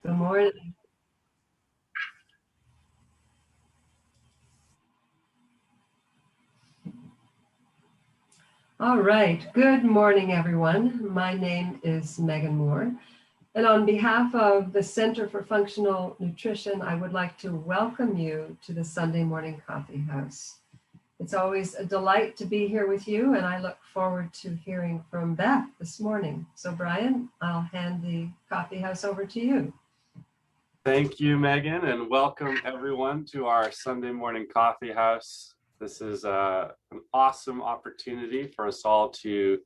Good morning. All right. Good morning, everyone. My name is Megan Moore. And on behalf of the Center for Functional Nutrition, I would like to welcome you to the Sunday Morning Coffeehouse. It's always a delight to be here with you, and I look forward to hearing from Beth this morning. So, Brian, I'll hand the coffeehouse over to you. Thank you, Megan, and welcome everyone to our Sunday Morning Coffeehouse. This is an awesome opportunity for us all to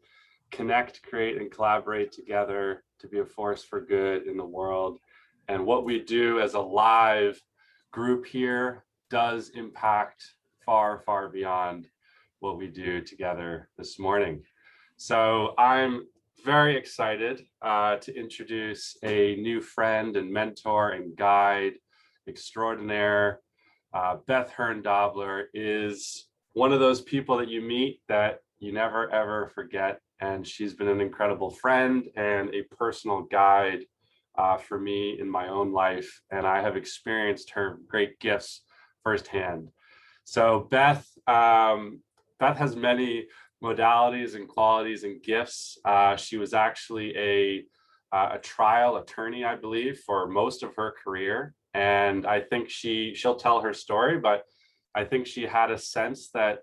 connect, create, and collaborate together to be a force for good in the world. And what we do as a live group here does impact far, far beyond what we do together this morning. So I'm very excited to introduce a new friend and mentor and guide extraordinaire. Beth Herndobler is one of those people that you meet that you never ever forget, and she's been an incredible friend and a personal guide for me in my own life, and I have experienced her great gifts firsthand. So Beth has many modalities and qualities and gifts. She was actually a trial attorney, I believe, for most of her career. And I think she'll tell her story, but I think she had a sense that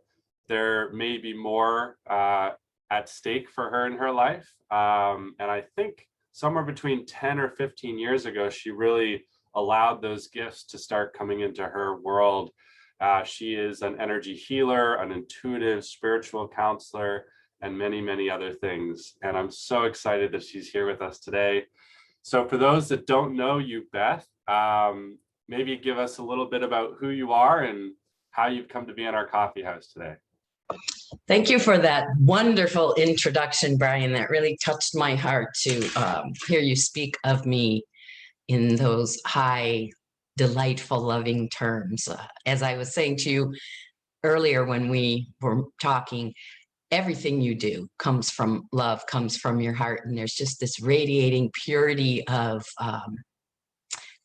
there may be more at stake for her in her life. And I think somewhere between 10 or 15 years ago, she really allowed those gifts to start coming into her world. She is an energy healer, an intuitive spiritual counselor, and many, many other things. And I'm so excited that she's here with us today. So for those that don't know you, Beth, maybe give us a little bit about who you are and how you've come to be in our coffee house today. Thank you for that wonderful introduction, Brian. That really touched my heart to hear you speak of me in those high, delightful, loving terms. As I was saying to you earlier when we were talking, everything you do comes from love, comes from your heart, and there's just this radiating purity of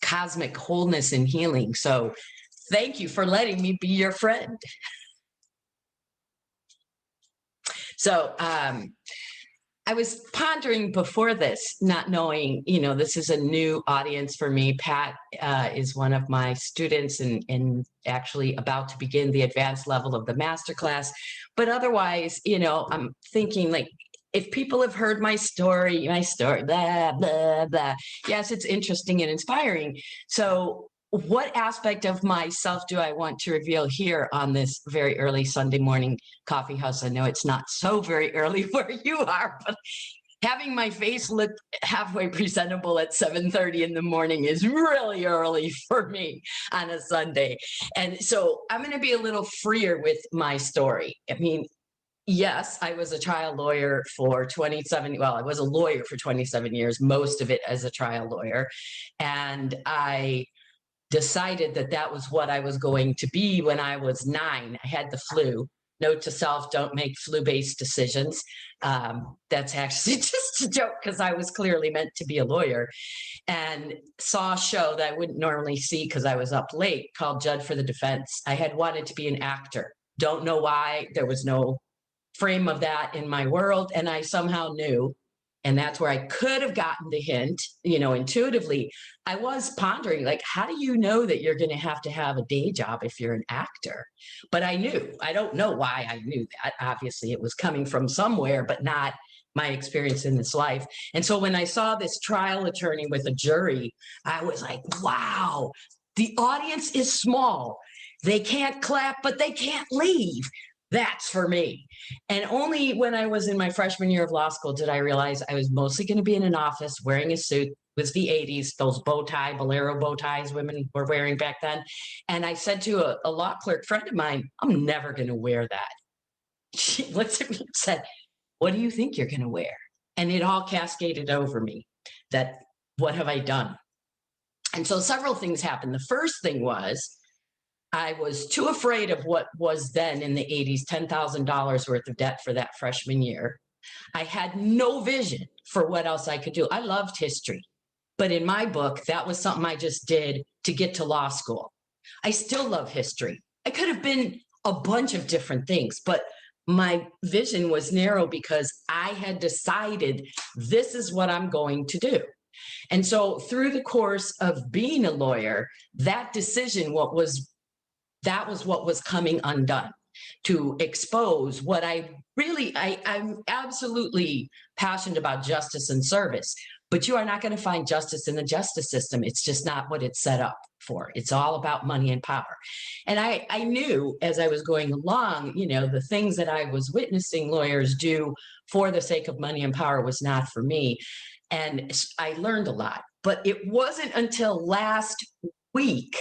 cosmic wholeness and healing. So thank you for letting me be your friend. So I was pondering before this, not knowing, this is a new audience for me. Pat is one of my students and actually about to begin the advanced level of the masterclass. But otherwise, I'm thinking like, if people have heard my story, blah, blah, blah. Yes, it's interesting and inspiring. So what aspect of myself do I want to reveal here on this very early Sunday morning coffee house? I know it's not so very early where you are, but having my face look halfway presentable at 7:30 in the morning is really early for me on a Sunday. And so I'm going to be a little freer with my story. I mean, yes, I was a trial lawyer for 27. Well, I was a lawyer for 27 years, most of it as a trial lawyer. And I decided that that was what I was going to be when I was 9. I had the flu. Note to self, don't make flu-based decisions. That's actually just a joke because I was clearly meant to be a lawyer, and saw a show that I wouldn't normally see because I was up late called Judge for the Defense. I had wanted to be an actor. Don't know why. There was no frame of that in my world, and I somehow knew. And that's where I could have gotten the hint, intuitively. I was pondering, like, how do you know that you're going to have a day job if you're an actor? But I knew. I don't know why I knew that. Obviously, it was coming from somewhere, but not my experience in this life. And so when I saw this trial attorney with a jury, I was like, wow, the audience is small. They can't clap, but they can't leave. That's for me. And only when I was in my freshman year of law school did I realize I was mostly going to be in an office wearing a suit. It was the 80s, those bow tie, bolero bow ties women were wearing back then. And I said to a law clerk friend of mine, I'm never going to wear that. She looked at me and said, what do you think you're going to wear? And it all cascaded over me that, what have I done? And so several things happened. The first thing was, I was too afraid of what was then in the 80s, $10,000 worth of debt for that freshman year. I had no vision for what else I could do. I loved history. But in my book, that was something I just did to get to law school. I still love history. I could have been a bunch of different things, but my vision was narrow because I had decided this is what I'm going to do. And so through the course of being a lawyer, that decision, that was what was coming undone, to expose what I'm absolutely passionate about justice and service, but you are not going to find justice in the justice system. It's just not what it's set up for. It's all about money and power. And I knew as I was going along, the things that I was witnessing lawyers do for the sake of money and power was not for me. And I learned a lot, but it wasn't until last week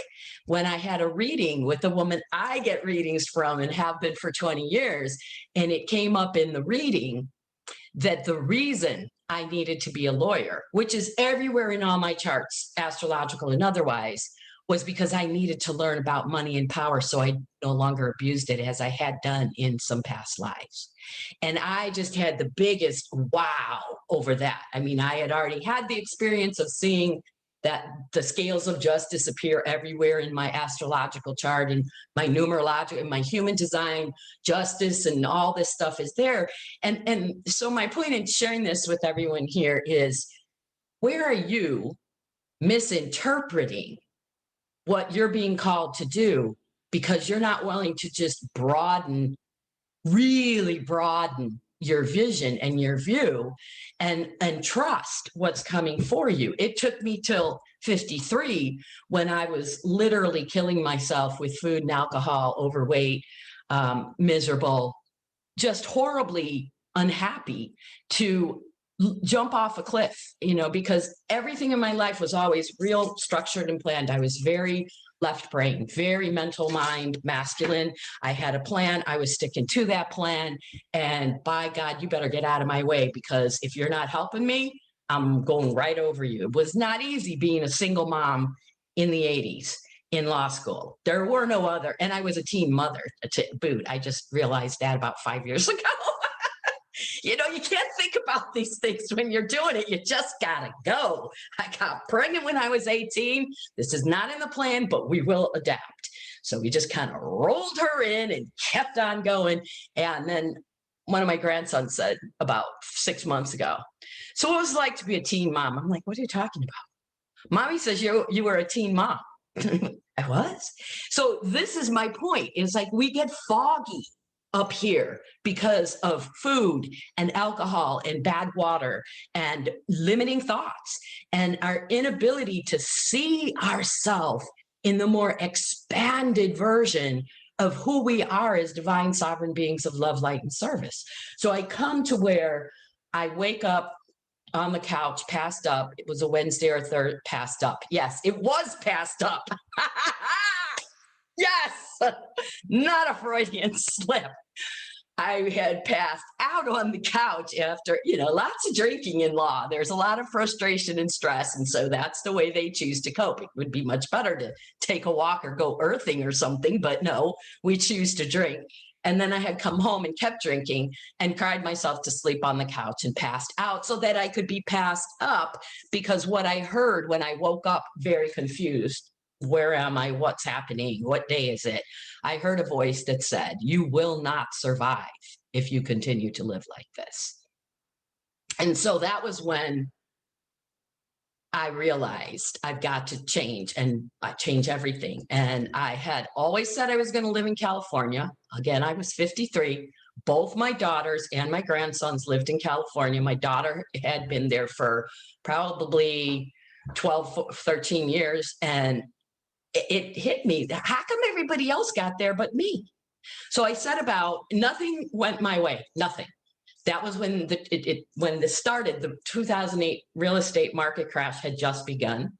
when I had a reading with a woman I get readings from and have been for 20 years. And it came up in the reading that the reason I needed to be a lawyer, which is everywhere in all my charts, astrological and otherwise, was because I needed to learn about money and power so I no longer abused it as I had done in some past lives. And I just had the biggest wow over that. I mean, I had already had the experience of seeing that the scales of justice appear everywhere in my astrological chart and my numerological and my human design justice and all this stuff is there. And so my point in sharing this with everyone here is, where are you misinterpreting what you're being called to do because you're not willing to just really broaden your vision and your view and trust what's coming for you. It took me till 53 when I was literally killing myself with food and alcohol, overweight, miserable, just horribly unhappy, to jump off a cliff, because everything in my life was always real structured and planned. I was very left brain, very mental mind, masculine. I had a plan. I was sticking to that plan. And by God, you better get out of my way, because if you're not helping me, I'm going right over you. It was not easy being a single mom in the 80s in law school. There were no other, and I was a teen mother to boot. I just realized that about 5 years ago. You can't think about these things when you're doing it. You just gotta go. I got pregnant when I was 18. This is not in the plan, but we will adapt. So we just kind of rolled her in and kept on going. And then one of my grandsons said about 6 months ago, "So what was it like to be a teen mom?" I'm like, "What are you talking about?" "Mommy says you were a teen mom." I was. So this is my point. It's like we get foggy up here because of food and alcohol and bad water and limiting thoughts and our inability to see ourselves in the more expanded version of who we are as divine sovereign beings of love, light, and service. So I come to where I wake up on the couch, passed up. It was a Wednesday or third, passed up. Yes, it was passed up. Yes, not a Freudian slip. I had passed out on the couch after, lots of drinking in law. There's a lot of frustration and stress. And so that's the way they choose to cope. It would be much better to take a walk or go earthing or something, but no, we choose to drink. And then I had come home and kept drinking and cried myself to sleep on the couch and passed out so that I could be passed up, because what I heard when I woke up very confused, where am I? What's happening? What day is it? I heard a voice that said, "You will not survive if you continue to live like this." And so that was when I realized I've got to change, and I change everything. And I had always said I was going to live in California. Again, I was 53. Both my daughters and my grandsons lived in California. My daughter had been there for probably 12, 13 years. And it hit me. How come everybody else got there but me? So I set about, nothing went my way, nothing. That was when when this started. The 2008 real estate market crash had just begun.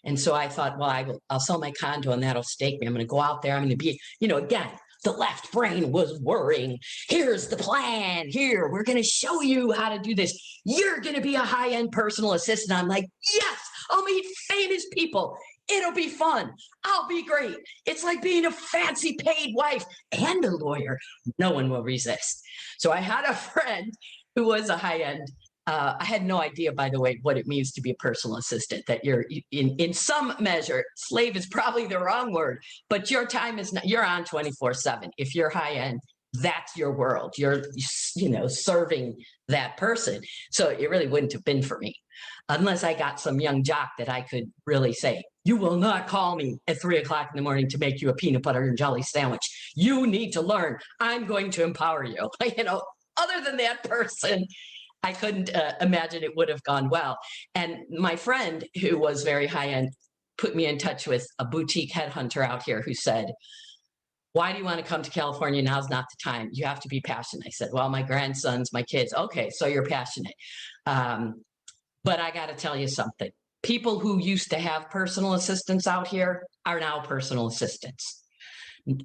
And so I thought, well, I'll sell my condo and that'll stake me. I'm going to go out there. I'm going to be, again, the left brain was worrying. Here's the plan. Here, we're going to show you how to do this. You're going to be a high-end personal assistant. I'm like, yes, I'll meet famous people. It'll be fun. I'll be great. It's like being a fancy paid wife and a lawyer. No one will resist. So I had a friend who was a high-end I had no idea, by the way, what it means to be a personal assistant, that you're in some measure, slave is probably the wrong word, but your time is not, you're on 24/7. If you're high end, that's your world. You're, serving that person. So it really wouldn't have been for me unless I got some young jock that I could really say, you will not call me at 3 o'clock in the morning to make you a peanut butter and jelly sandwich. You need to learn. I'm going to empower you. Other than that person, I couldn't imagine it would have gone well. And my friend, who was very high end, put me in touch with a boutique headhunter out here who said, why do you want to come to California? Now's not the time. You have to be passionate. I said, well, my grandsons, my kids. Okay, so you're passionate. But I got to tell you something. People who used to have personal assistants out here are now personal assistants.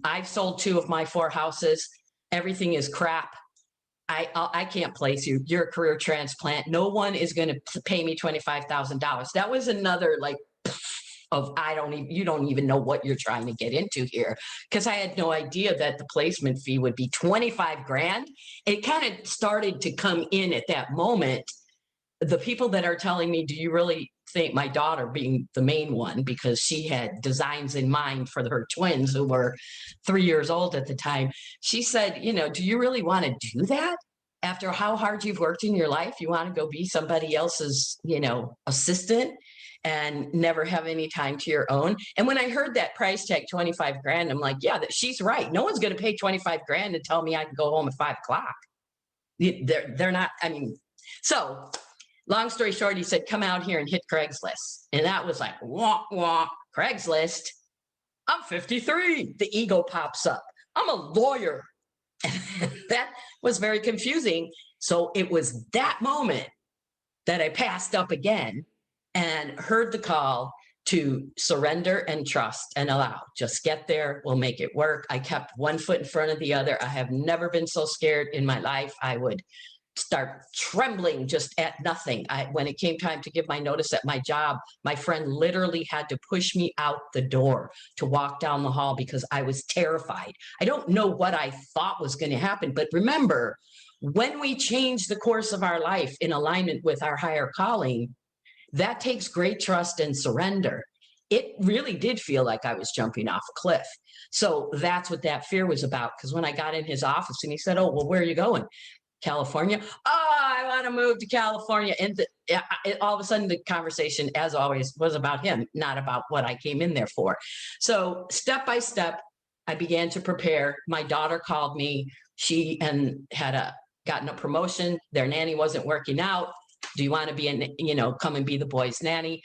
I've sold 2 of my 4 houses. Everything is crap. I can't place you. You're a career transplant. No one is going to pay me $25,000. That was another of you don't even know what you're trying to get into here, because I had no idea that the placement fee would be 25 grand. It kind of started to come in at that moment. The people that are telling me, do you really think, my daughter being the main one, because she had designs in mind for her twins who were 3 years old at the time. She said, do you really want to do that? After how hard you've worked in your life, you want to go be somebody else's, assistant and never have any time to your own. And when I heard that price tag, 25 grand, I'm like, yeah, she's right. No one's going to pay 25 grand to tell me I can go home at 5 o'clock. They're not, so long story short, he said, come out here and hit Craigslist. And that was like, wah, wah, Craigslist. I'm 53. The ego pops up. I'm a lawyer. That was very confusing. So it was that moment that I passed up again and heard the call to surrender and trust and allow. Just get there. We'll make it work. I kept one foot in front of the other. I have never been so scared in my life. I would start trembling just at nothing. When it came time to give my notice at my job, my friend literally had to push me out the door to walk down the hall because I was terrified. I don't know what I thought was going to happen, but remember, when we change the course of our life in alignment with our higher calling, that takes great trust and surrender. It really did feel like I was jumping off a cliff. So that's what that fear was about. Because when I got in his office and he said, oh, well, where are you going? California. Oh, I want to move to California. And all of a sudden, the conversation, as always, was about him, not about what I came in there for. So step by step, I began to prepare. My daughter called me. She had gotten a promotion. Their nanny wasn't working out. Do you want to be come and be the boy's nanny?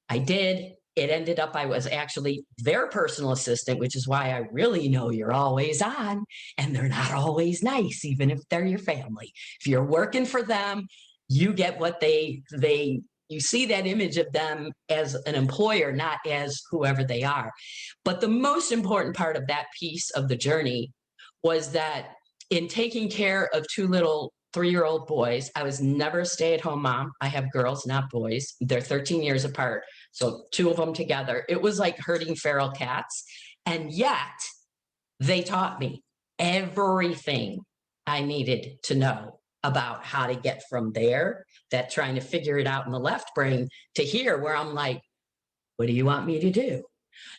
I did. It ended up I was actually their personal assistant, which is why I really know you're always on, and they're not always nice, even if they're your family. If you're working for them, you get what you see that image of them as an employer, not as whoever they are. But the most important part of that piece of the journey was that in taking care of 2 little 3-year-old boys, I was never a stay-at-home mom. I have girls, not boys. They're 13 years apart. So 2 of them together. It was like herding feral cats. And yet they taught me everything I needed to know about how to get from there, that trying to figure it out in the left brain, to here where I'm like, what do you want me to do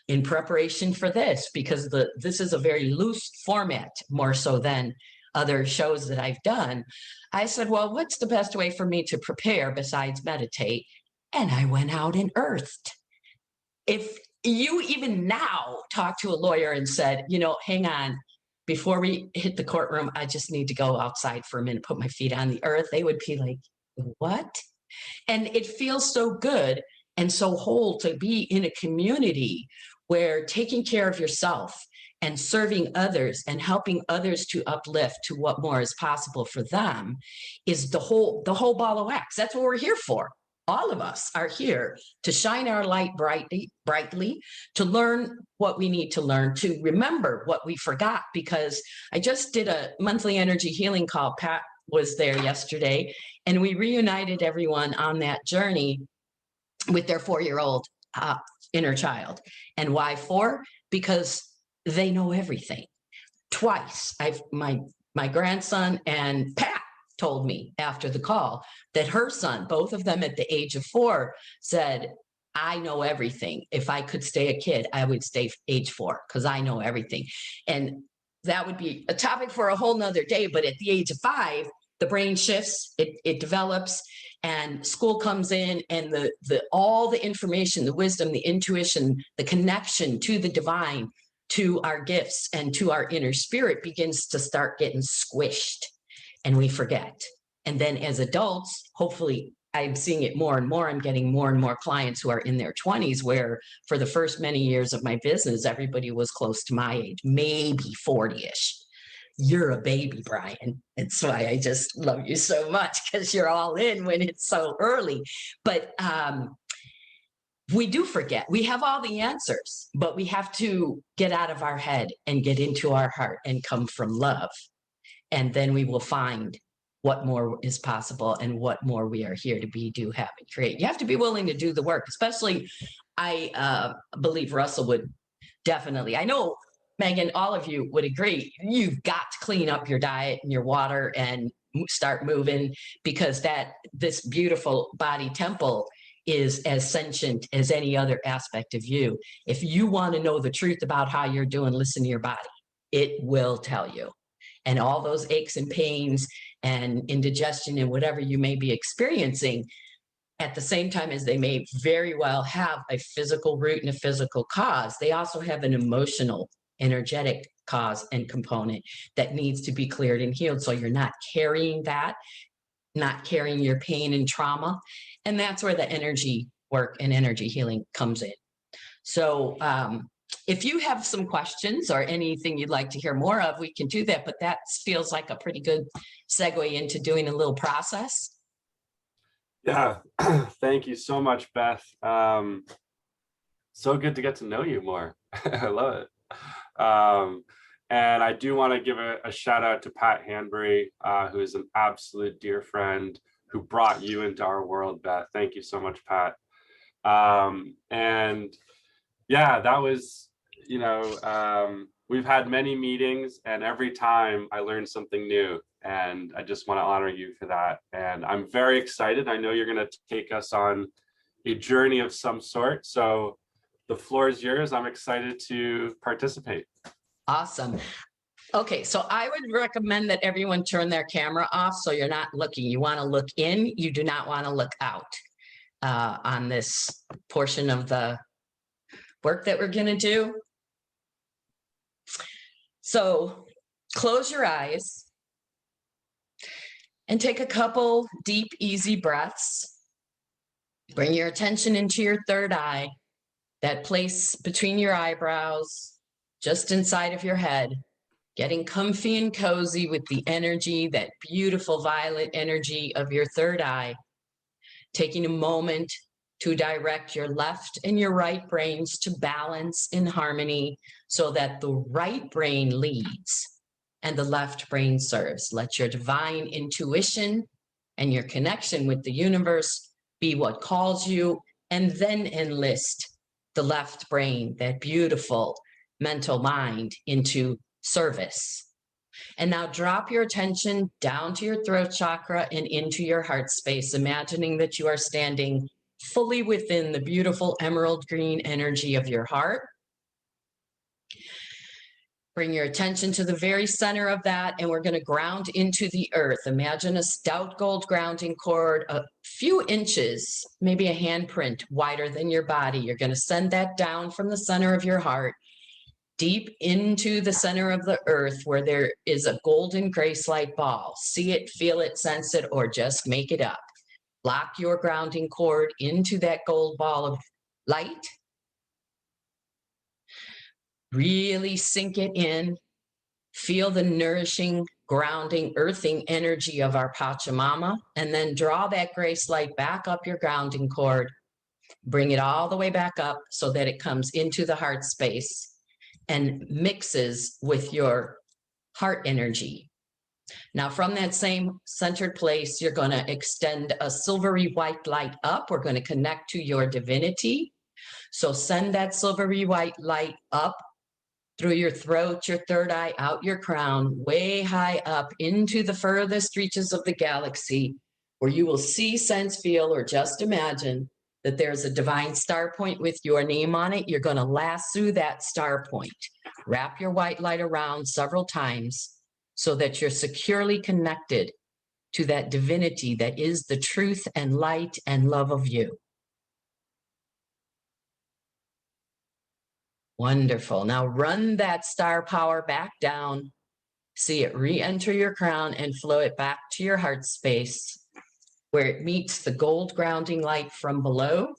in preparation for this? Because this is a very loose format, more so than other shows that I've done. I said, well, what's the best way for me to prepare besides meditate? And I went out and earthed. If you even now talk to a lawyer and said, hang on, before we hit the courtroom, I just need to go outside for a minute, put my feet on the earth, they would be like, what? And it feels so good and so whole to be in a community where taking care of yourself and serving others and helping others to uplift to what more is possible for them is the whole ball of wax. That's what we're here for. All of us are here to shine our light brightly, to learn what we need to learn, to remember what we forgot, because I just did a monthly energy healing call. Pat was there yesterday, and we reunited everyone on that journey with their 4-year-old inner child. And why 4? Because they know everything. Twice, my grandson and Pat told me after the call that her son, both of them at the age of 4, said, I know everything. If I could stay a kid, I would stay age 4 because I know everything. And that would be a topic for a whole nother day. But at the age of 5, the brain shifts, it develops, and school comes in, and all the information, the wisdom, the intuition, the connection to the divine, to our gifts and to our inner spirit begins to start getting squished, and we forget. And then as adults, hopefully I'm seeing it more and more. I'm getting more and more clients who are in their 20s, where for the first many years of my business, everybody was close to my age, maybe 40-ish. You're a baby, Brian. That's why I just love you so much, because you're all in when it's so early. But we do forget. We have all the answers, but we have to get out of our head and get into our heart and come from love. And then we will find what more is possible and what more we are here to be, do, have, and create. You have to be willing to do the work, especially I believe Russell would definitely. I know, Megan, all of you would agree. You've got to clean up your diet and your water and start moving, because this beautiful body temple is as sentient as any other aspect of you. If you want to know the truth about how you're doing, listen to your body. It will tell you. And all those aches and pains and indigestion and whatever you may be experiencing, at the same time as they may very well have a physical root and a physical cause, they also have an emotional, energetic cause and component that needs to be cleared and healed. So you're not carrying that, not carrying your pain and trauma. And that's where the energy work and energy healing comes in. So if you have some questions or anything you'd like to hear more of, we can do that. But that feels like a pretty good segue into doing a little process. Yeah, thank you so much, Beth. So good to get to know you more. I love it. And I do want to give a shout out to Pat Hanbury, who is an absolute dear friend who brought you into our world, Beth. Thank you so much, Pat. And yeah, that was, we've had many meetings, and every time I learned something new, and I just want to honor you for that. And I'm very excited. I know you're going to take us on a journey of some sort. So the floor is yours. I'm excited to participate. Awesome. Okay, so I would recommend that everyone turn their camera off so you're not looking. You want to look in. You do not want to look out on this portion of the work that we're going to do. So close your eyes and take a couple deep, easy breaths. Bring your attention into your third eye, that place between your eyebrows, just inside of your head, getting comfy and cozy with the energy, that beautiful violet energy of your third eye. Taking a moment to direct your left and your right brains to balance in harmony so that the right brain leads and the left brain serves. Let your divine intuition and your connection with the universe be what calls you, and then enlist the left brain, that beautiful mental mind, into service. And now drop your attention down to your throat chakra and into your heart space, imagining that you are standing fully within the beautiful emerald green energy of your heart. Bring your attention to the very center of that, and we're going to ground into the earth. Imagine a stout gold grounding cord, a few inches, maybe a handprint wider than your body. You're going to send that down from the center of your heart, deep into the center of the earth, where there is a golden grace light ball. See it, feel it, sense it, or just make it up. Lock your grounding cord into that gold ball of light. Really sink it in. Feel the nourishing, grounding, earthing energy of our Pachamama, and then draw that grace light back up your grounding cord. Bring it all the way back up so that it comes into the heart space and mixes with your heart energy. Now, from that same centered place, you're going to extend a silvery white light up. We're going to connect to your divinity. So send that silvery white light up through your throat, your third eye, out your crown, way high up into the furthest reaches of the galaxy, where you will see, sense, feel, or just imagine that there's a divine star point with your name on it. You're going to lasso that star point. Wrap your white light around several times so that you're securely connected to that divinity that is the truth and light and love of you. Wonderful. Now run that star power back down. See it re-enter your crown and flow it back to your heart space where it meets the gold grounding light from below.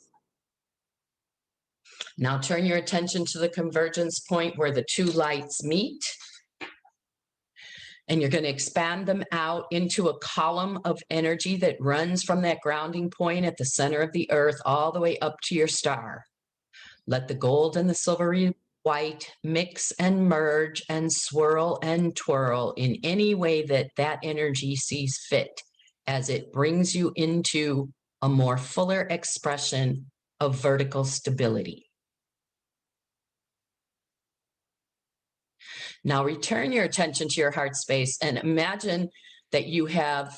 Now turn your attention to the convergence point where the two lights meet. And you're going to expand them out into a column of energy that runs from that grounding point at the center of the earth all the way up to your star. Let the gold and the silvery white mix and merge and swirl and twirl in any way that that energy sees fit as it brings you into a more fuller expression of vertical stability. Now return your attention to your heart space and imagine that you have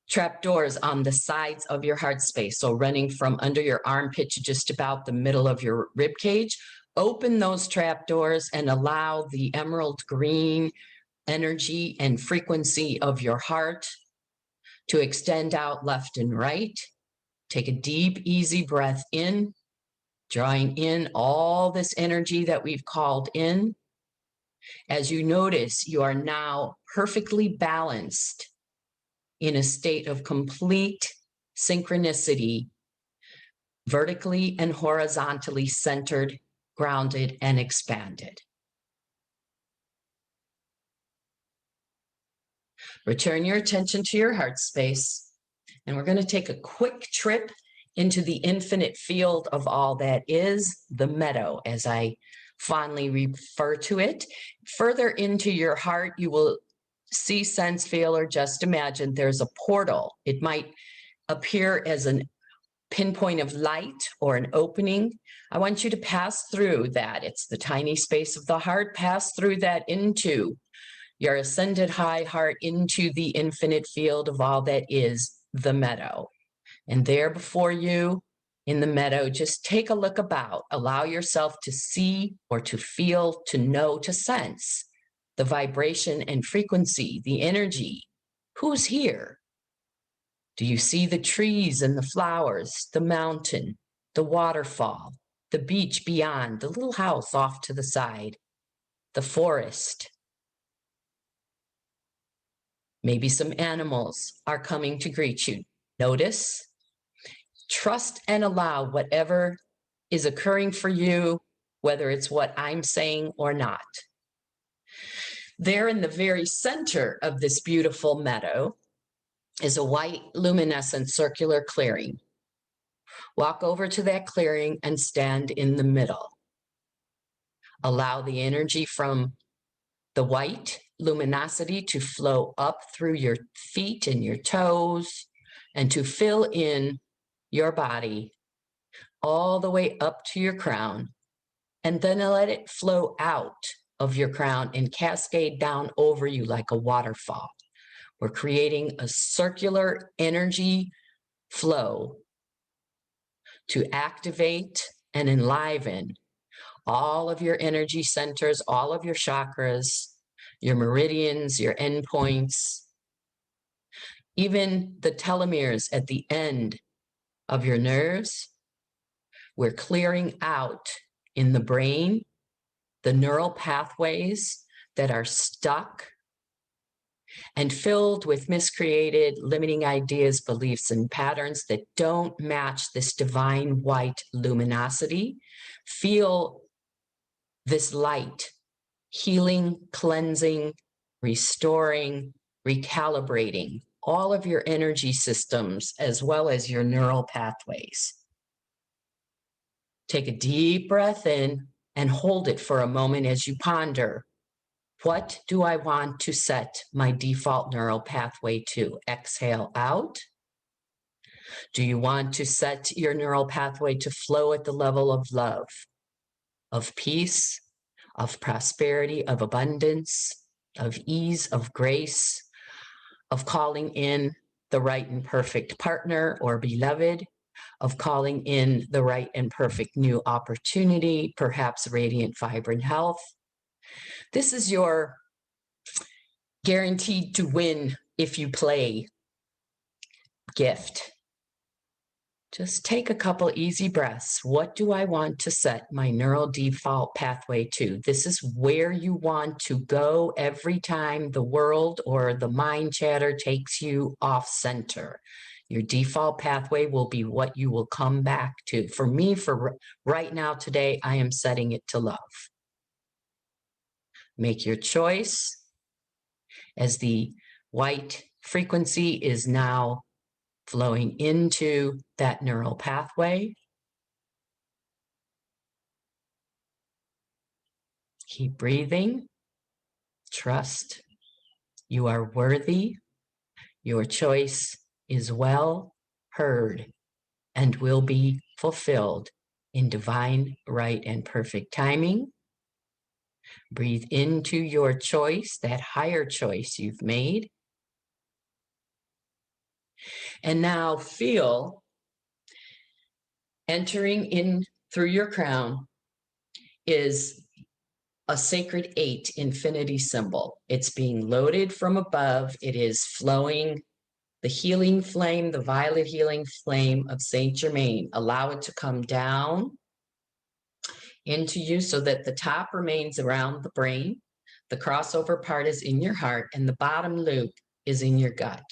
trapdoors on the sides of your heart space. So running from under your armpit to just about the middle of your rib cage. Open those trapdoors and allow the emerald green energy and frequency of your heart to extend out left and right. Take a deep, easy breath in, drawing in all this energy that we've called in. As you notice, you are now perfectly balanced in a state of complete synchronicity, vertically and horizontally centered, grounded, and expanded. Return your attention to your heart space, and we're going to take a quick trip into the infinite field of all that is, the meadow, as I fondly refer to it. Further into your heart, you will see, sense, feel, or just imagine there's a portal. It might appear as a pinpoint of light or an opening. I want you to pass through that. It's the tiny space of the heart. Pass through that into your ascended high heart, into the infinite field of all that is, the meadow. And there before you in the meadow, just take a look about. Allow yourself to see or to feel, to know, to sense the vibration and frequency, the energy. Who's here? Do you see the trees and the flowers, the mountain, the waterfall, the beach beyond, the little house off to the side, the forest? Maybe some animals are coming to greet you. Notice, trust, and allow whatever is occurring for you, whether it's what I'm saying or not. There in the very center of this beautiful meadow is a white luminescent circular clearing. Walk over to that clearing and stand in the middle. Allow the energy from the white luminosity to flow up through your feet and your toes and to fill in your body all the way up to your crown, and then let it flow out of your crown and cascade down over you like a waterfall. We're creating a circular energy flow to activate and enliven all of your energy centers, all of your chakras, your meridians, your endpoints, even the telomeres at the end of your nerves. We're clearing out in the brain the neural pathways that are stuck and filled with miscreated, limiting ideas, beliefs, and patterns that don't match this divine white luminosity. Feel this light healing, cleansing, restoring, recalibrating all of your energy systems as well as your neural pathways. Take a deep breath in and hold it for a moment as you ponder, what do I want to set my default neural pathway to? Exhale out. Do you want to set your neural pathway to flow at the level of love, of peace, of prosperity, of abundance, of ease, of grace, of calling in the right and perfect partner or beloved, of calling in the right and perfect new opportunity, perhaps radiant, vibrant health. This is your guaranteed to win if you play gift. Just take a couple easy breaths. What do I want to set my neural default pathway to? This is where you want to go every time the world or the mind chatter takes you off center. Your default pathway will be what you will come back to. For me, for right now, today, I am setting it to love. Make your choice as the white frequency is now flowing into that neural pathway. Keep breathing. Trust you are worthy. Your choice is well heard and will be fulfilled in divine, right, and perfect timing. Breathe into your choice, that higher choice you've made. And now feel entering in through your crown is a sacred 8 infinity symbol. It's being loaded from above. It is flowing the healing flame, the violet healing flame of Saint Germain. Allow it to come down into you so that the top remains around the brain, the crossover part is in your heart, and the bottom loop is in your gut.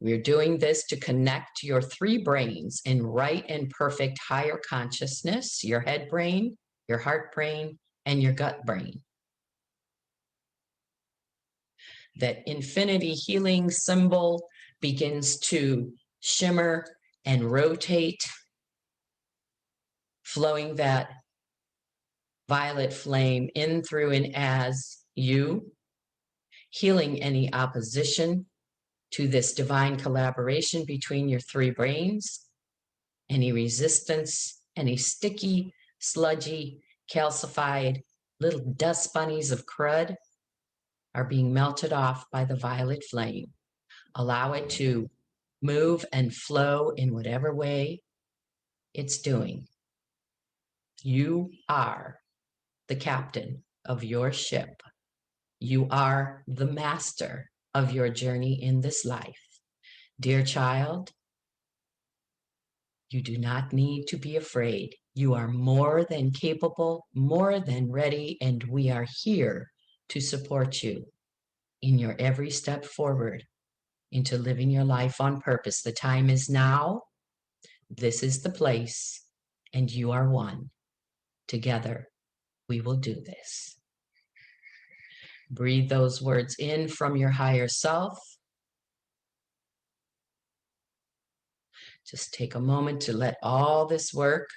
We're doing this to connect your 3 brains in right and perfect higher consciousness, your head brain, your heart brain, and your gut brain. That infinity healing symbol begins to shimmer and rotate, flowing that violet flame in through and as you, healing any opposition to this divine collaboration between your 3 brains, any resistance, any sticky, sludgy, calcified little dust bunnies of crud are being melted off by the violet flame. Allow it to move and flow in whatever way it's doing. You are the captain of your ship. You are the master of your journey in this life. Dear child, you do not need to be afraid. You are more than capable, more than ready, and we are here to support you in your every step forward into living your life on purpose. The time is now. This is the place, and you are one. Together, we will do this. Breathe those words in from your higher self. Just take a moment to let all this work,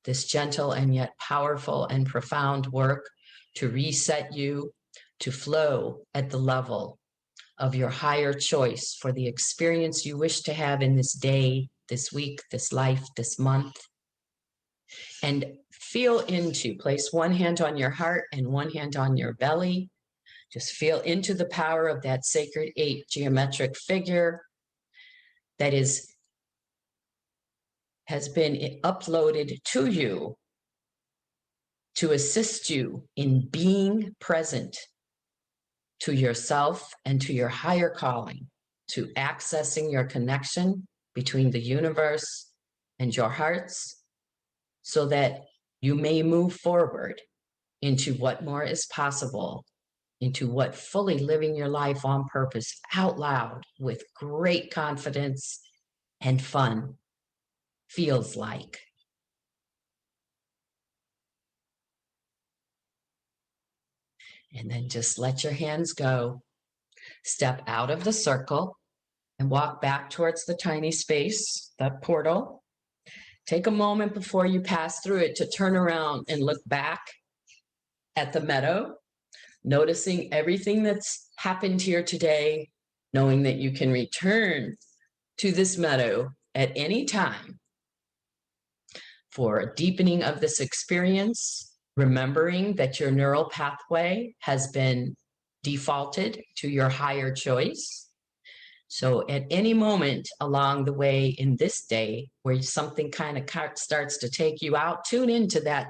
this gentle and yet powerful and profound work, to reset you, to flow at the level of your higher choice for the experience you wish to have in this day, this week, this life, this month. And feel into, place one hand on your heart and one hand on your belly. Just feel into the power of that sacred 8 geometric figure that has been uploaded to you to assist you in being present to yourself and to your higher calling, to accessing your connection between the universe and your hearts, so that you may move forward into what more is possible, into what fully living your life on purpose out loud with great confidence and fun feels like. And then just let your hands go. Step out of the circle and walk back towards the tiny space, that portal. Take a moment before you pass through it to turn around and look back at the meadow, noticing everything that's happened here today, knowing that you can return to this meadow at any time for a deepening of this experience, remembering that your neural pathway has been defaulted to your higher choice. So at any moment along the way in this day where something kind of starts to take you out, tune into that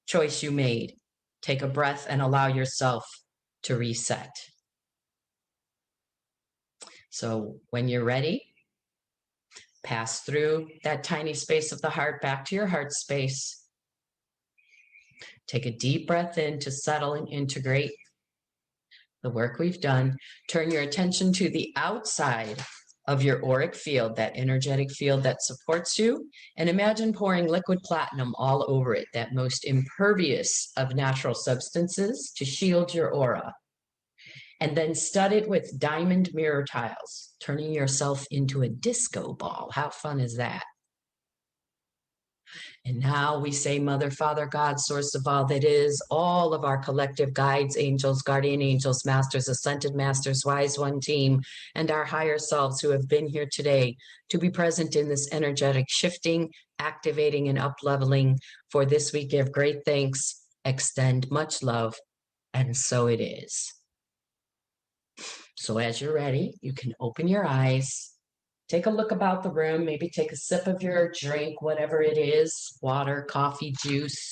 choice you made. Take a breath and allow yourself to reset. So when you're ready, pass through that tiny space of the heart back to your heart space. Take a deep breath in to settle and integrate the work we've done. Turn your attention to the outside of your auric field, that energetic field that supports you, and imagine pouring liquid platinum all over it, that most impervious of natural substances, to shield your aura. And then stud it with diamond mirror tiles, turning yourself into a disco ball. How fun is that? And now we say, Mother, Father, God, source of all that is, all of our collective guides, angels, guardian angels, masters, ascended masters, wise one team, and our higher selves who have been here today to be present in this energetic shifting, activating, and up-leveling. For this we give great thanks, extend much love, and so it is. So as you're ready, you can open your eyes. Take a look about the room, maybe take a sip of your drink, whatever it is, water, coffee, juice,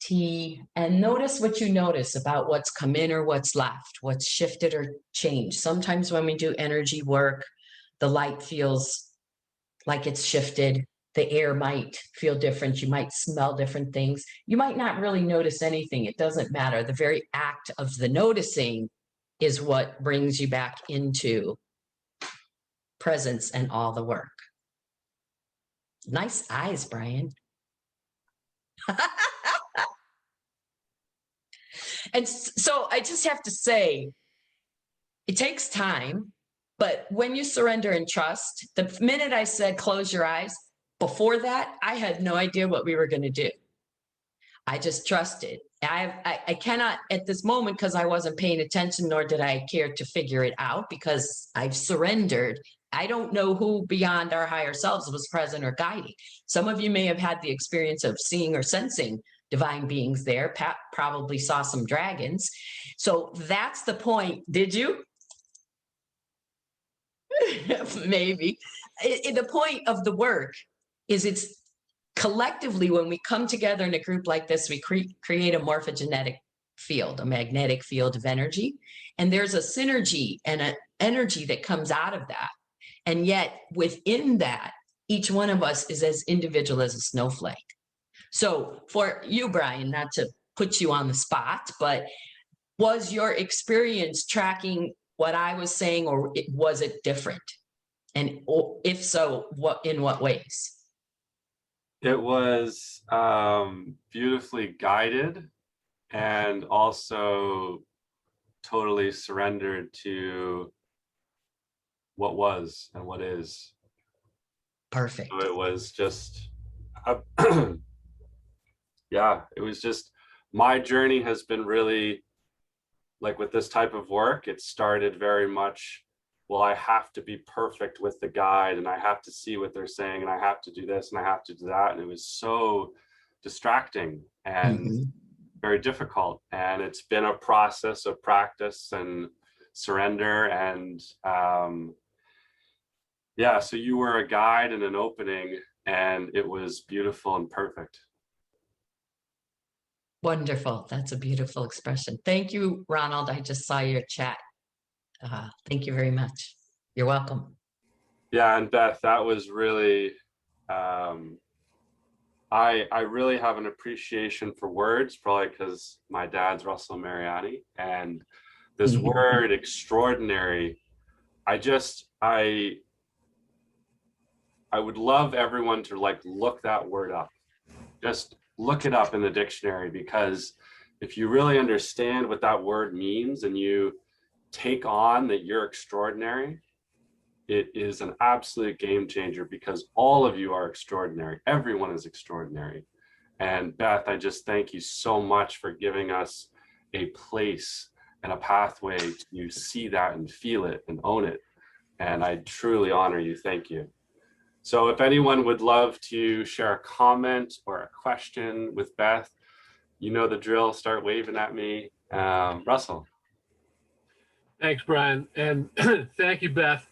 tea, and notice what you notice about what's come in or what's left, what's shifted or changed. Sometimes when we do energy work, the light feels like it's shifted. The air might feel different. You might smell different things. You might not really notice anything. It doesn't matter. The very act of the noticing is what brings you back into presence and all the work. Nice eyes, Brian. And so I just have to say, it takes time, but when you surrender and trust, the minute I said close your eyes, before that, I had no idea what we were going to do. I just trusted. I cannot at this moment, because I wasn't paying attention, nor did I care to figure it out, because I've surrendered. I don't know who beyond our higher selves was present or guiding. Some of you may have had the experience of seeing or sensing divine beings there. Pat probably saw some dragons. So that's the point. Did you? Maybe. The point of the work is it's collectively, when we come together in a group like this, we create a morphogenetic field, a magnetic field of energy. And there's a synergy and an energy that comes out of that. And yet within that, each one of us is as individual as a snowflake. So for you, Brian, not to put you on the spot, but was your experience tracking what I was saying, or was it different? And if so, in what ways? It was beautifully guided and also totally surrendered to what was and what is. Perfect. So it was just, yeah, it was just, my journey has been really, like with this type of work, it started very much, well, I have to be perfect with the guide, and I have to see what they're saying, and I have to do this, and I have to do that. And it was so distracting and very difficult. And it's been a process of practice and surrender. And yeah, so you were a guide and an opening, and it was beautiful and perfect. Wonderful. That's a beautiful expression. Thank you, Ronald. I just saw your chat. Thank you very much. You're welcome. Yeah, and Beth, that was really, I really have an appreciation for words, probably because my dad's Russell Mariani, and this word extraordinary, I would love everyone to like look that word up. Just look it up in the dictionary, because if you really understand what that word means and you take on that you're extraordinary, it is an absolute game changer, because all of you are extraordinary. Everyone is extraordinary. And Beth, I just thank you so much for giving us a place and a pathway to see that and feel it and own it. And I truly honor you. Thank you. So if anyone would love to share a comment or a question with Beth, you know the drill, start waving at me. Russell. Thanks, Brian. And thank you, Beth.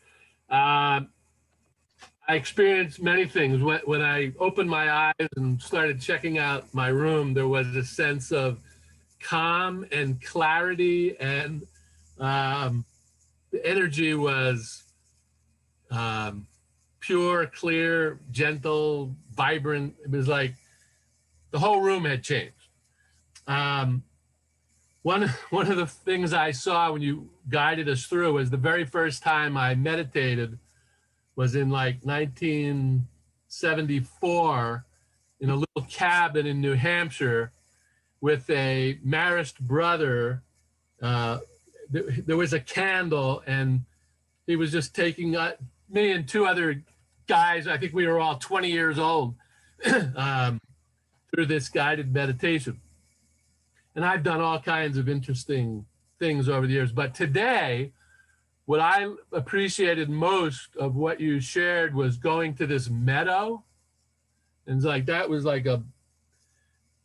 I experienced many things. When I opened my eyes and started checking out my room, there was a sense of calm and clarity, and the energy was pure, clear, gentle, vibrant. It was like the whole room had changed. One of the things I saw when you guided us through was the very first time I meditated was in like 1974 in a little cabin in New Hampshire with a Marist brother. There was a candle, and he was just taking me and two other guys, I think we were all 20 years old, through this guided meditation. And I've done all kinds of interesting things over the years. But today, what I appreciated most of what you shared was going to this meadow. And it's like, that was like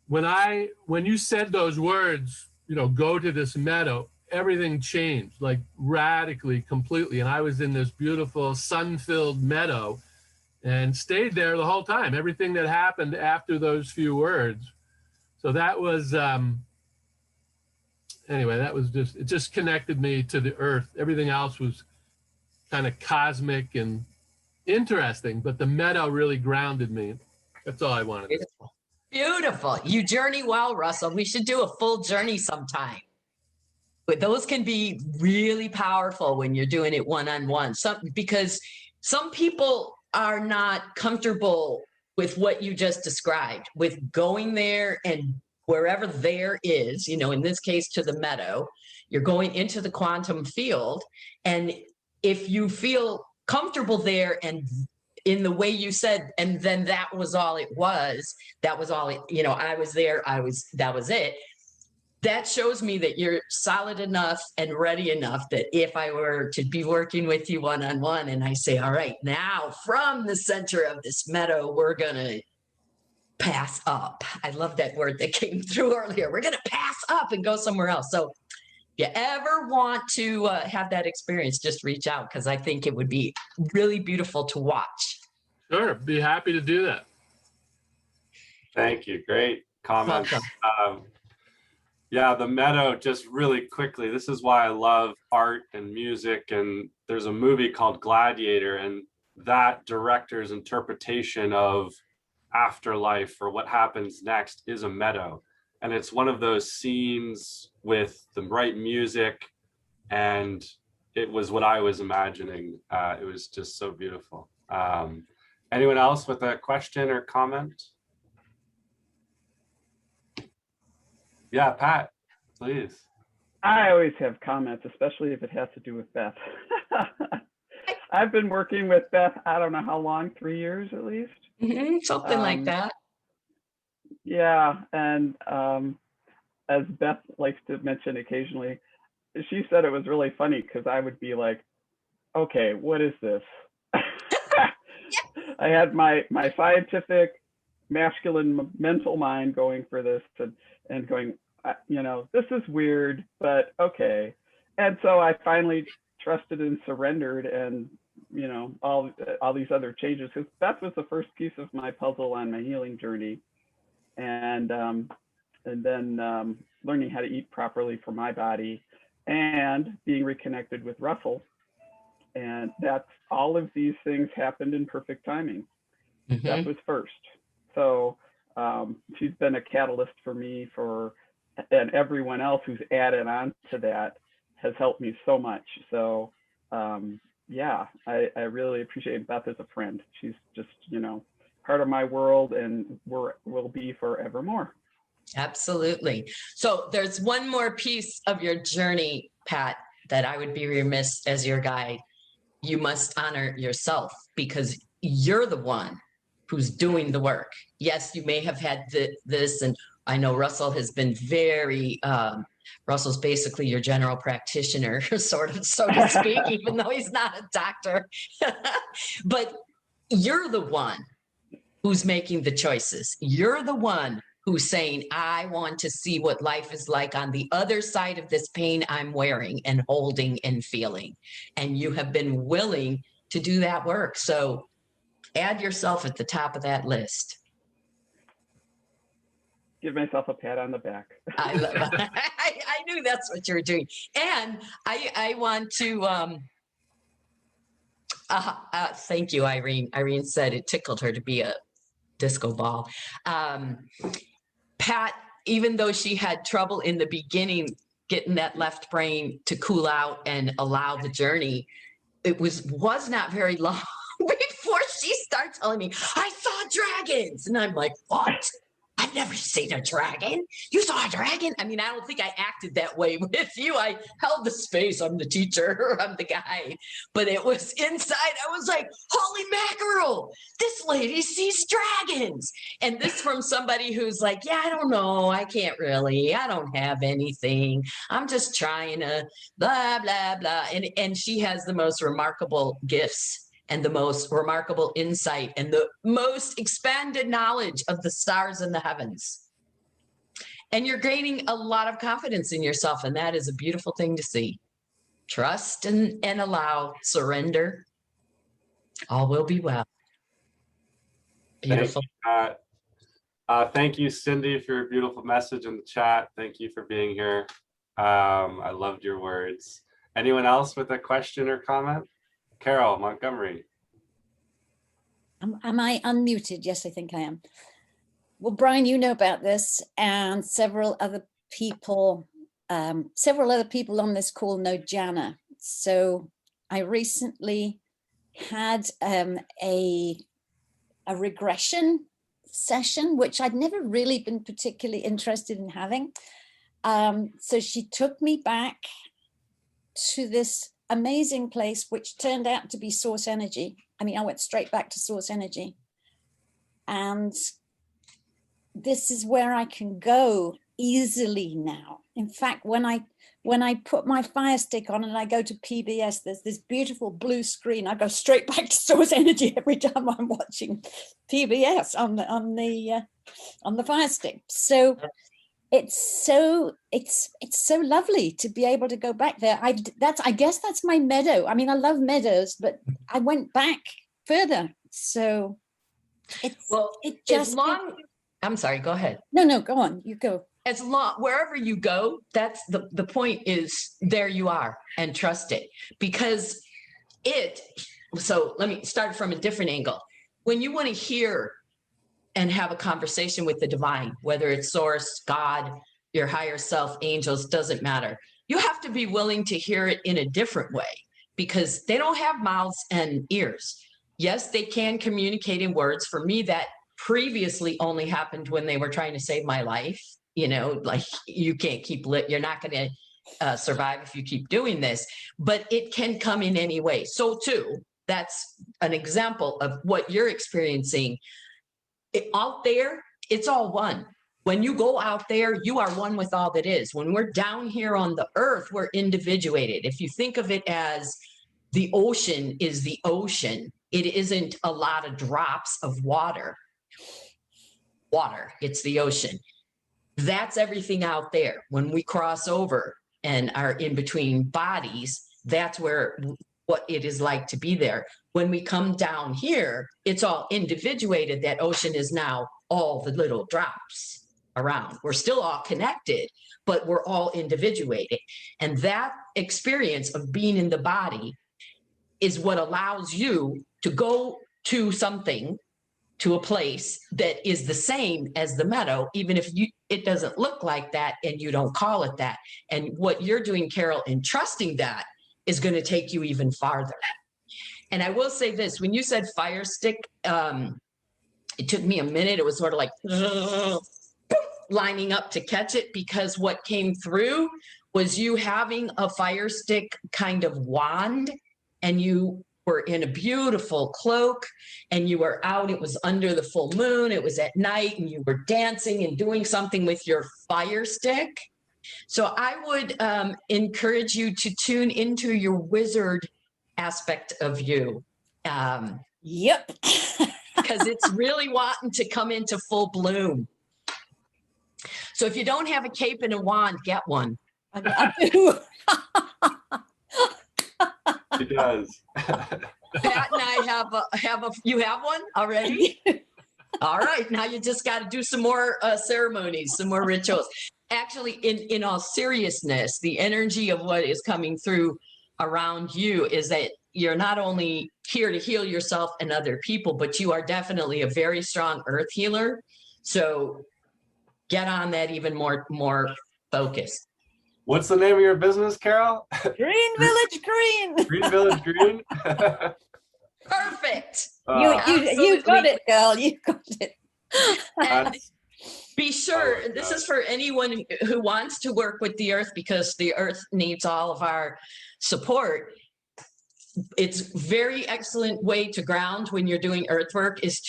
when you said those words, go to this meadow, everything changed, like radically, completely. And I was in this beautiful sun-filled meadow and stayed there the whole time, everything that happened after those few words. So that was, anyway, it just connected me to the earth. Everything else was kind of cosmic and interesting, but the meadow really grounded me. That's all I wanted. Beautiful. Beautiful. You journey well, Russell. We should do a full journey sometime. But those can be really powerful when you're doing it one-on-one. Because some people are not comfortable with what you just described, with going there and wherever there is, in this case, to the meadow, you're going into the quantum field. And if you feel comfortable there and in the way you said, and then that was all it was, I was there, that was it. That shows me that you're solid enough and ready enough that if I were to be working with you one-on-one and I say, all right, now from the center of this meadow, we're going to pass up. I love that word that came through earlier. We're going to pass up and go somewhere else. So if you ever want to have that experience, just reach out, because I think it would be really beautiful to watch. Sure. Be happy to do that. Thank you. Great comments. Yeah, the meadow, just really quickly, this is why I love art and music. And there's a movie called Gladiator, and that director's interpretation of afterlife or what happens next is a meadow. And it's one of those scenes with the right music, and it was what I was imagining. It was just so beautiful. Anyone else with a question or comment? Yeah, Pat, please. I always have comments, especially if it has to do with Beth. I've been working with Beth, I don't know how long, 3 years at least. Something like that. Yeah, and as Beth likes to mention occasionally, she said it was really funny because I would be like, okay, what is this? I had my scientific masculine mental mind going for this and going, this is weird, but okay. And so I finally trusted and surrendered, and all these other changes, because that was the first piece of my puzzle on my healing journey. And then learning how to eat properly for my body and being reconnected with Russell. And that's all of these things happened in perfect timing. That was first. So she's been a catalyst for me and everyone else who's added on to that has helped me so much. So yeah, I really appreciate Beth as a friend. She's just, part of my world and will be forevermore. Absolutely. So there's one more piece of your journey, Pat, that I would be remiss as your guide. You must honor yourself, because you're the one who's doing the work. Yes, you may have had this, and I know Russell has been very, Russell's basically your general practitioner, sort of, so to speak, even though he's not a doctor. But you're the one who's making the choices. You're the one who's saying, I want to see what life is like on the other side of this pain I'm wearing and holding and feeling. And you have been willing to do that work. So add yourself at the top of that list. Give myself a pat on the back. I love I knew that's what you were doing. And I want to thank you, Irene. Irene said it tickled her to be a disco ball. Pat, even though she had trouble in the beginning getting that left brain to cool out and allow the journey, it was not very long before she started telling me, I saw dragons. And I'm like, what? I've never seen a dragon. You saw a dragon? I mean, I don't think I acted that way with you. I held the space. I'm the teacher. I'm the guy. But it was inside. I was like, holy mackerel, this lady sees dragons. And this from somebody who's like, yeah, I don't know. I can't really. I don't have anything. I'm just trying to blah, blah, blah. And she has the most remarkable gifts and the most remarkable insight and the most expanded knowledge of the stars in the heavens. And you're gaining a lot of confidence in yourself, and that is a beautiful thing to see. Trust and allow, surrender. All will be well. Beautiful. Thank you, Cindy, for your beautiful message in the chat. Thank you for being here. I loved your words. Anyone else with a question or comment? Carol Montgomery. Am I unmuted? Yes, I think I am. Well, Brian, you know about this, and several other people on this call know Jana. So I recently had a regression session, which I'd never really been particularly interested in having. So she took me back to this amazing place, which turned out to be source energy. I mean, I went straight back to source energy. And this is where I can go easily now. In fact, when I put my Fire Stick on and I go to PBS, there's this beautiful blue screen. I go straight back to source energy every time I'm watching PBS on the Fire Stick. So it's so lovely to be able to go back there. I guess that's my meadow. I mean, I love meadows, but I went back further. So I'm sorry, go ahead. No, go on, you go. As long, wherever you go, that's the point is there you are, and trust it, because so let me start from a different angle. When you want to hear and have a conversation with the divine, whether it's source, God, your higher self, angels, doesn't matter. You have to be willing to hear it in a different way, because they don't have mouths and ears. Yes, they can communicate in words. For me, that previously only happened when they were trying to save my life. You know, like, you can't keep you're not going to survive if you keep doing this, but it can come in any way. So too, that's an example of what you're experiencing. Out there, it's all one. When you go out there, you are one with all that is. When we're down here on the earth, we're individuated. If you think of it as the ocean is the ocean, it isn't a lot of drops of water. It's the ocean. That's everything out there. When we cross over and are in between bodies, that's what it is like to be there. When we come down here, it's all individuated. That ocean is now all the little drops around. We're still all connected, but we're all individuated. And that experience of being in the body is what allows you to go to something, to a place that is the same as the meadow, even if it doesn't look like that and you don't call it that. And what you're doing, Carol, in trusting that is going to take you even farther. And I will say this, when you said Fire Stick, it took me a minute. It was sort of like lining up to catch it, because what came through was you having a Fire Stick kind of wand, and you were in a beautiful cloak, and you were out. It was under the full moon. It was at night, and you were dancing and doing something with your Fire Stick. So I would encourage you to tune into your wizard aspect of you. Yep. Because it's really wanting to come into full bloom. So if you don't have a cape and a wand, get one. I do. She does. Pat and I you have one already? All right, now you just got to do some more ceremonies, some more rituals. Actually, in all seriousness, the energy of what is coming through around you is that you're not only here to heal yourself and other people, but you are definitely a very strong earth healer. So get on that even more focused. What's the name of your business, Carol? Green Village Green. Green Village Green? Perfect. You got it, girl. You got it. And be sure, this is for anyone who wants to work with the earth, because the earth needs all of our support. It's very excellent way to ground when you're doing earth work is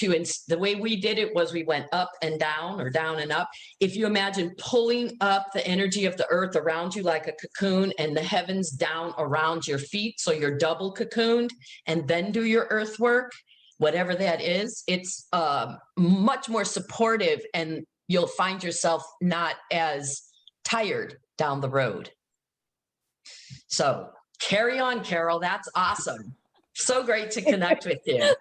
the way we did it was we went up and down or down and up. If you imagine pulling up the energy of the earth around you like a cocoon and the heavens down around your feet, so you're double cocooned, and then do your earth work, whatever that is, it's much more supportive, and you'll find yourself not as tired down the road. So carry on, Carol. That's awesome. So great to connect with you.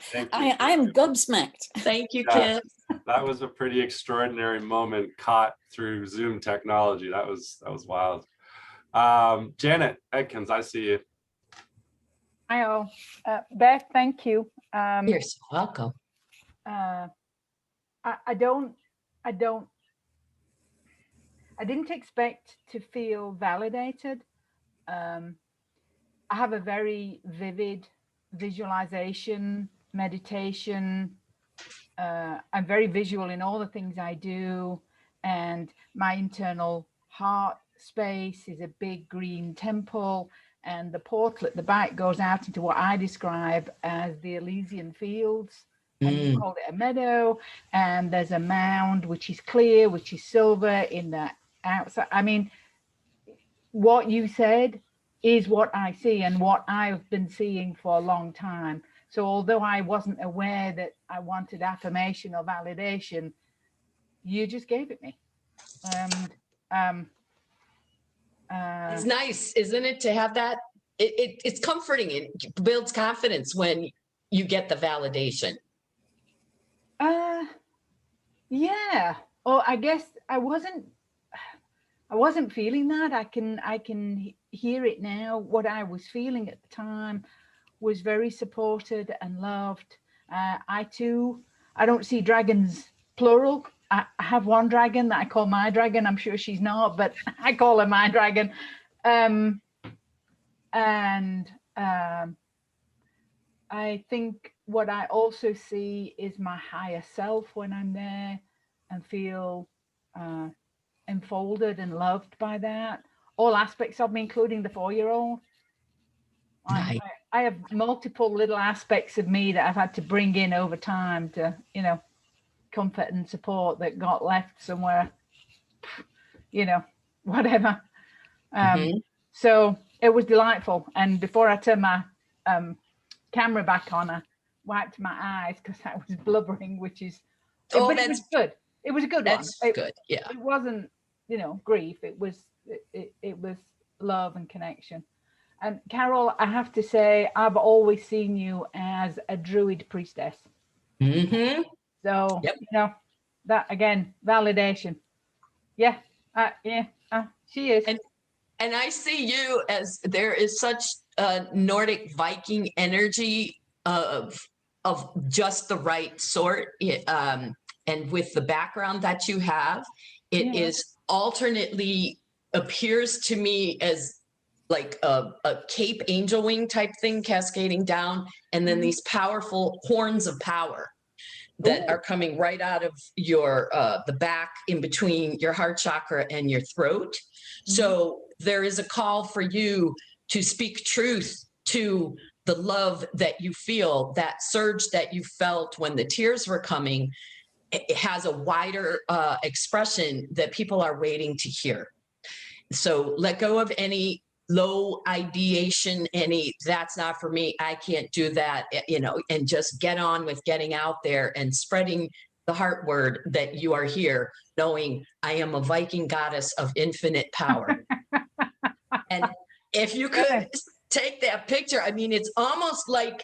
Thank you. I'm gobsmacked. Thank you, Yeah. Kim. That was a pretty extraordinary moment caught through Zoom technology. That was wild. Janet Edkins, I see you. Hi all. Beth, thank you. You're so welcome. I didn't expect to feel validated. I have a very vivid visualization, meditation. I'm very visual in all the things I do, and my internal heart space is a big green temple, and the portal at the back goes out into what I describe as the Elysian fields. And you call it a meadow, and there's a mound which is clear, which is silver in the outside. I mean, what you said is what I see and what I've been seeing for a long time. So although I wasn't aware that I wanted affirmation or validation, you just gave it me. It's nice, isn't it, to have that? It's comforting. It builds confidence when you get the validation. Yeah. Oh, I guess I wasn't feeling that. I can hear it now. What I was feeling at the time was very supported and loved. I don't see dragons plural. I have one dragon that I call my dragon. I'm sure she's not, but I call her my dragon. I think what I also see is my higher self when I'm there, and feel enfolded and loved by that. All aspects of me, including the 4-year-old. Right. I have multiple little aspects of me that I've had to bring in over time to, comfort and support that got left somewhere, whatever. So it was delightful. And before I turned my camera back on, I wiped my eyes because I was blubbering, which is, it was good. It was a good one. That's good. Yeah. It wasn't, grief. It was love and connection. And Carol, I have to say, I've always seen you as a druid priestess. Mm-hmm. So, yep. That again, validation. Yeah. She is. And I see you as there is such a Nordic Viking energy of just the right sort. And with the background that you have, it is alternately appears to me as like a cape angel wing type thing cascading down, and then these powerful horns of power that are coming right out of your the back in between your heart chakra and your throat. So there is a call for you to speak truth to the love that you feel, that surge that you felt when the tears were coming. It has a wider expression that people are waiting to hear. So let go of any low ideation, that's not for me, I can't do that, and just get on with getting out there and spreading the heart word that you are here knowing I am a Viking goddess of infinite power. And if you could take that picture, I mean, it's almost like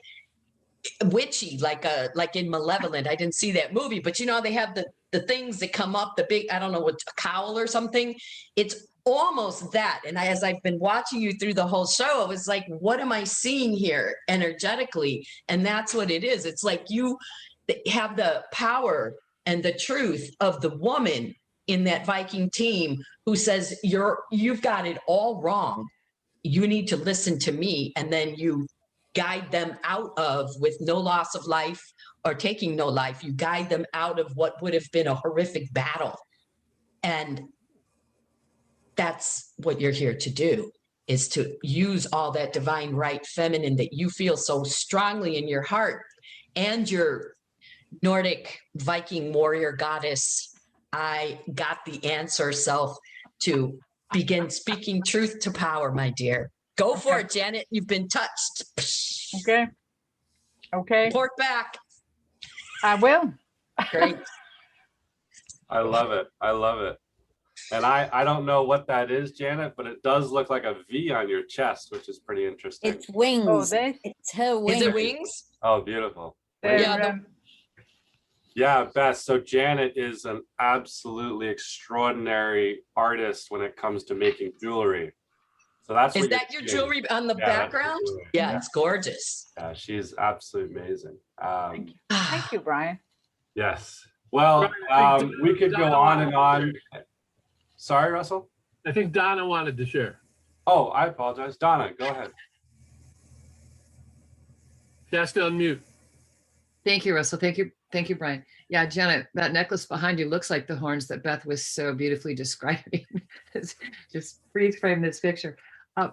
witchy, like in Malevolent. I didn't see that movie, but you know, they have the things that come up, the big, I don't know what, a cowl or something. It's almost that. And as I've been watching you through the whole show, it was like, what am I seeing here energetically? And that's what it is. It's like you have the power and the truth of the woman in that Viking team who says, you've got it all wrong. You need to listen to me. And then you guide them out of, with no loss of life or taking no life, you guide them out of what would have been a horrific battle. And that's what you're here to do, is to use all that divine right feminine that you feel so strongly in your heart, and your Nordic Viking warrior goddess, I got the answer self, to begin speaking truth to power, my dear. Go for it, Janet. You've been touched. Okay. Report back. I will. Great. I love it. I love it. And I don't know what that is, Janet, but it does look like a V on your chest, which is pretty interesting. It's wings. Oh, this? It's her wings. Is it wings? Oh, beautiful. Yeah, Yeah, Beth. So Janet is an absolutely extraordinary artist when it comes to making jewelry. So that's Is what that your jewelry on the background? Yeah, it's gorgeous. Yeah, she's absolutely amazing. Thank you, Brian. Yes. Well, we could go on and on. Sorry, Russell? I think Donna wanted to share. Oh, I apologize. Donna, go ahead. She has to unmute. Thank you, Russell. Thank you, Brian. Yeah, Janet, that necklace behind you looks like the horns that Beth was so beautifully describing. Just freeze frame this picture.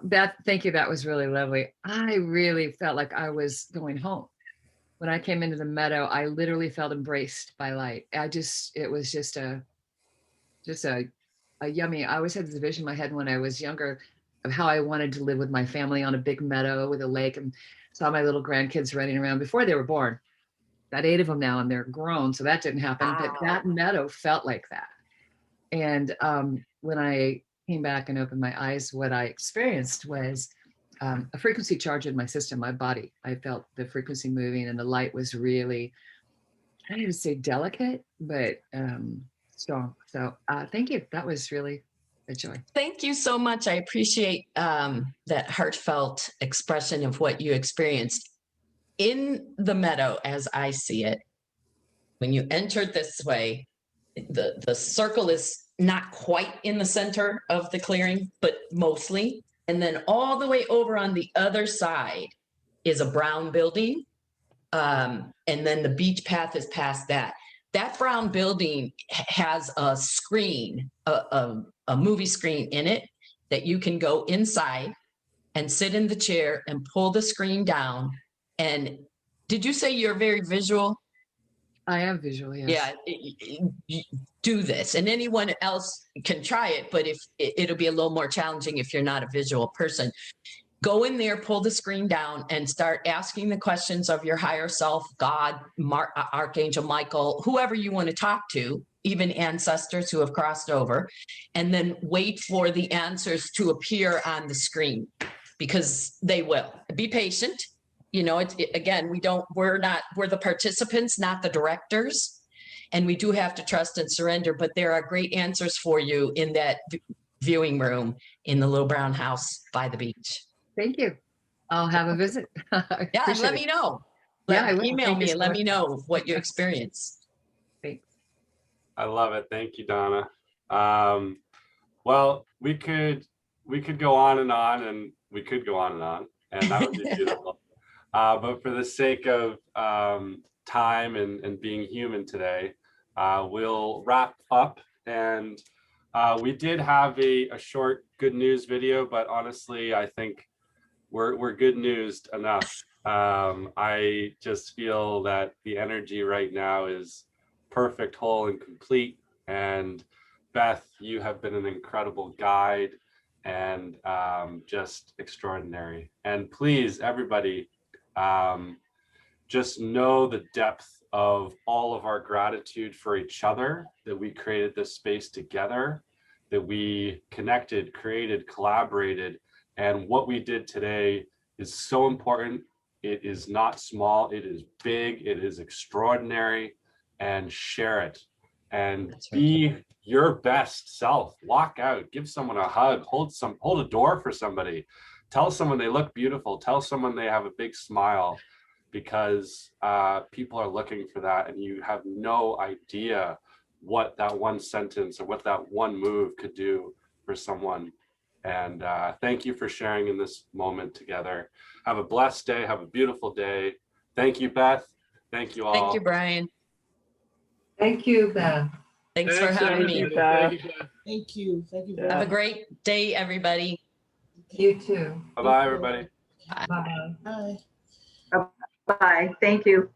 Beth, thank you. That was really lovely. I really felt like I was going home. When I came into the meadow, I literally felt embraced by light. It was just a yummy. I always had this vision in my head when I was younger of how I wanted to live with my family on a big meadow with a lake, and saw my little grandkids running around before they were born. Got 8 of them now, and they're grown, so that didn't happen. Wow. But that meadow felt like that. And when I came back and opened my eyes, what I experienced was a frequency charge in my system, my body. I felt the frequency moving, and the light was really, I don't even say delicate, but strong. So thank you. That was really a joy. Thank you so much. I appreciate that heartfelt expression of what you experienced. In the meadow, as I see it, when you entered this way, the circle is not quite in the center of the clearing, but mostly. And then all the way over on the other side is a brown building. And then the beach path is past that. That brown building has a screen, a movie screen in it that you can go inside and sit in the chair and pull the screen down. And did you say you're very visual? I am visual, yes. Yeah, do this, and anyone else can try it, but if it'll be a little more challenging if you're not a visual person. Go in there, pull the screen down, and start asking the questions of your higher self, God, Archangel Michael, whoever you want to talk to, even ancestors who have crossed over, and then wait for the answers to appear on the screen, because they will. Be patient. You know, again, we're the participants, not the directors. And we do have to trust and surrender, but there are great answers for you in that viewing room in the little brown house by the beach. Thank you. I'll have a visit. Yeah, let me know. Email me and let me know what you experienced. Thanks. I love it. Thank you, Donna. Well, we could go on, and we could go on, and that would be beautiful. But for the sake of time and being human today, we'll wrap up. And we did have a short good news video, but honestly, I think we're good news enough. I just feel that the energy right now is perfect, whole, and complete. And Beth, you have been an incredible guide and just extraordinary. And please, everybody, just know the depth of all of our gratitude for each other, that we created this space together, that we connected, created, collaborated. And what we did today is so important. It is not small, it is big, it is extraordinary, and share it. And be your best self. Walk out, give someone a hug, hold a door for somebody, tell someone they look beautiful, tell someone they have a big smile, because people are looking for that, and you have no idea what that one sentence or what that one move could do for someone. And thank you for sharing in this moment together. Have a blessed day. Have a beautiful day. Thank you, Beth. Thank you all. Thank you, Brian. Thank you, Beth. Thanks for having me. Thank you, Beth. Thank you. Thank you. Yeah. Have a great day, everybody. You too. Bye-bye, everybody. Bye-bye. Bye. Bye. Thank you.